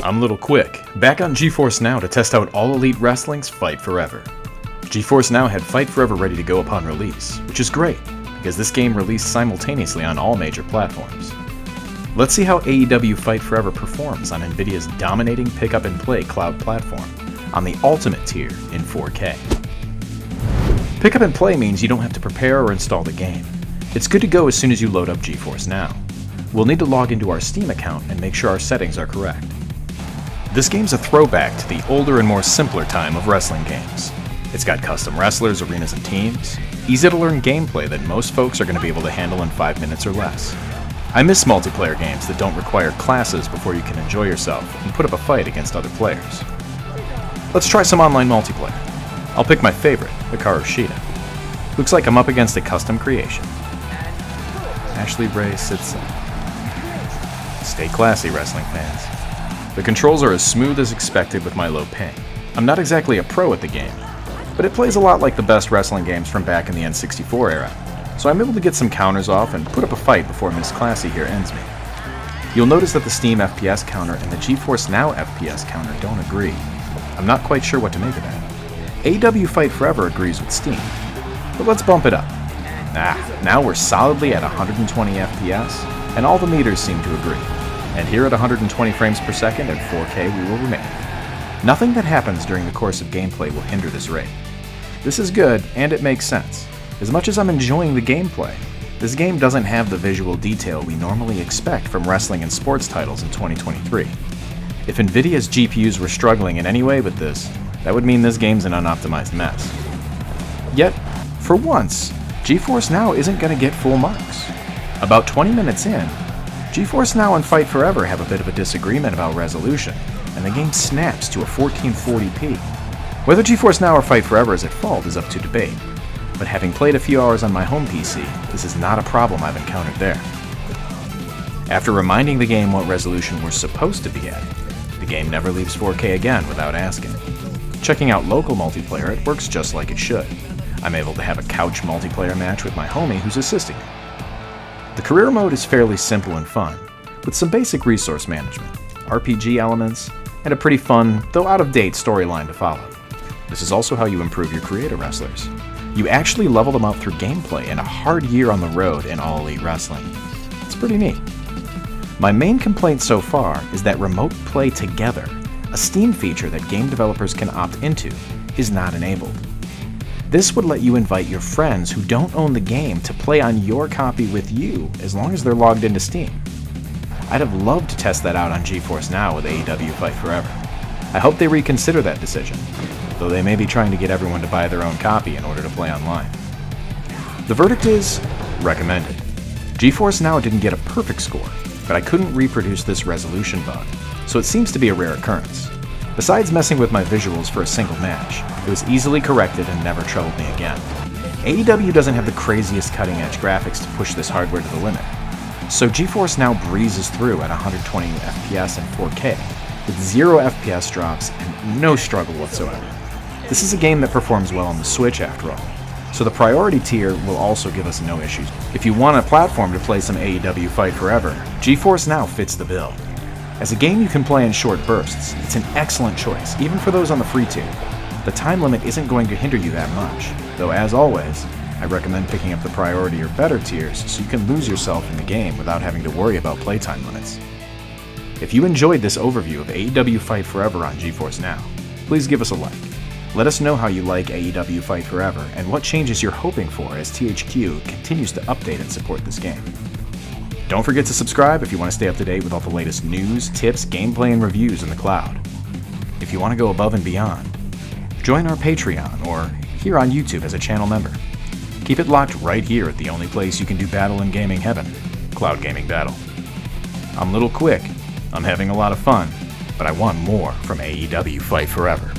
I'm a little quick, back on GeForce Now to test out All Elite Wrestling's Fight Forever. GeForce Now had Fight Forever ready to go upon release, which is great, because this game released simultaneously on all major platforms. Let's see how AEW Fight Forever performs on Nvidia's dominating pick-up-and-play cloud platform, on the Ultimate tier in 4K. Pick-up-and-play means you don't have to prepare or install the game. It's good to go as soon as you load up GeForce Now. We'll need to log into our Steam account and make sure our settings are correct. This game's a throwback to the older and more simpler time of wrestling games. It's got custom wrestlers, arenas, and teams, easy-to-learn gameplay that most folks are going to be able to handle in 5 minutes or less. I miss multiplayer games that don't require classes before you can enjoy yourself and put up a fight against other players. Let's try some online multiplayer. I'll pick my favorite, Hikaru Shida. Looks like I'm up against a custom creation. Ashley Ray Sitson. Stay classy, wrestling fans. The controls are as smooth as expected with my low ping. I'm not exactly a pro at the game, but it plays a lot like the best wrestling games from back in the N64 era, so I'm able to get some counters off and put up a fight before Miss Classy here ends me. You'll notice that the Steam FPS counter and the GeForce Now FPS counter don't agree. I'm not quite sure what to make of that. AEW Fight Forever agrees with Steam, but let's bump it up. Now we're solidly at 120 FPS, and all the meters seem to agree. And here at 120 frames per second and 4K we will remain. Nothing that happens during the course of gameplay will hinder this rate. This is good, and it makes sense. As much as I'm enjoying the gameplay, this game doesn't have the visual detail we normally expect from wrestling and sports titles in 2023. If Nvidia's GPUs were struggling in any way with this, that would mean this game's an unoptimized mess. Yet, for once, GeForce Now isn't going to get full marks. About 20 minutes in, GeForce Now and Fight Forever have a bit of a disagreement about resolution, and the game snaps to a 1440p. Whether GeForce Now or Fight Forever is at fault is up to debate, but having played a few hours on my home PC, this is not a problem I've encountered there. After reminding the game what resolution we're supposed to be at, the game never leaves 4K again without asking. Checking out local multiplayer, it works just like it should. I'm able to have a couch multiplayer match with my homie who's assisting me. The career mode is fairly simple and fun, with some basic resource management, RPG elements, and a pretty fun, though out-of-date storyline to follow. This is also how you improve your creator wrestlers. You actually level them up through gameplay and a hard year on the road in All Elite Wrestling. It's pretty neat. My main complaint so far is that Remote Play Together, a Steam feature that game developers can opt into, is not enabled. This would let you invite your friends who don't own the game to play on your copy with you as long as they're logged into Steam. I'd have loved to test that out on GeForce Now with AEW Fight Forever. I hope they reconsider that decision, though they may be trying to get everyone to buy their own copy in order to play online. The verdict is recommended. GeForce Now didn't get a perfect score, but I couldn't reproduce this resolution bug, so it seems to be a rare occurrence. Besides messing with my visuals for a single match, it was easily corrected and never troubled me again. AEW doesn't have the craziest cutting-edge graphics to push this hardware to the limit, so GeForce Now breezes through at 120 FPS and 4K, with 0 FPS drops and no struggle whatsoever. This is a game that performs well on the Switch after all, so the priority tier will also give us no issues. If you want a platform to play some AEW Fight Forever, GeForce Now fits the bill. As a game you can play in short bursts, it's an excellent choice, even for those on the free tier. The time limit isn't going to hinder you that much, though as always, I recommend picking up the priority or better tiers so you can lose yourself in the game without having to worry about playtime limits. If you enjoyed this overview of AEW Fight Forever on GeForce Now, please give us a like. Let us know how you like AEW Fight Forever and what changes you're hoping for as THQ continues to update and support this game. Don't forget to subscribe if you want to stay up to date with all the latest news, tips, gameplay, and reviews in the cloud. If you want to go above and beyond, join our Patreon or here on YouTube as a channel member. Keep it locked right here at the only place you can do battle in gaming heaven, Cloud Gaming Battle. I'm a little quick, I'm having a lot of fun, but I want more from AEW Fight Forever.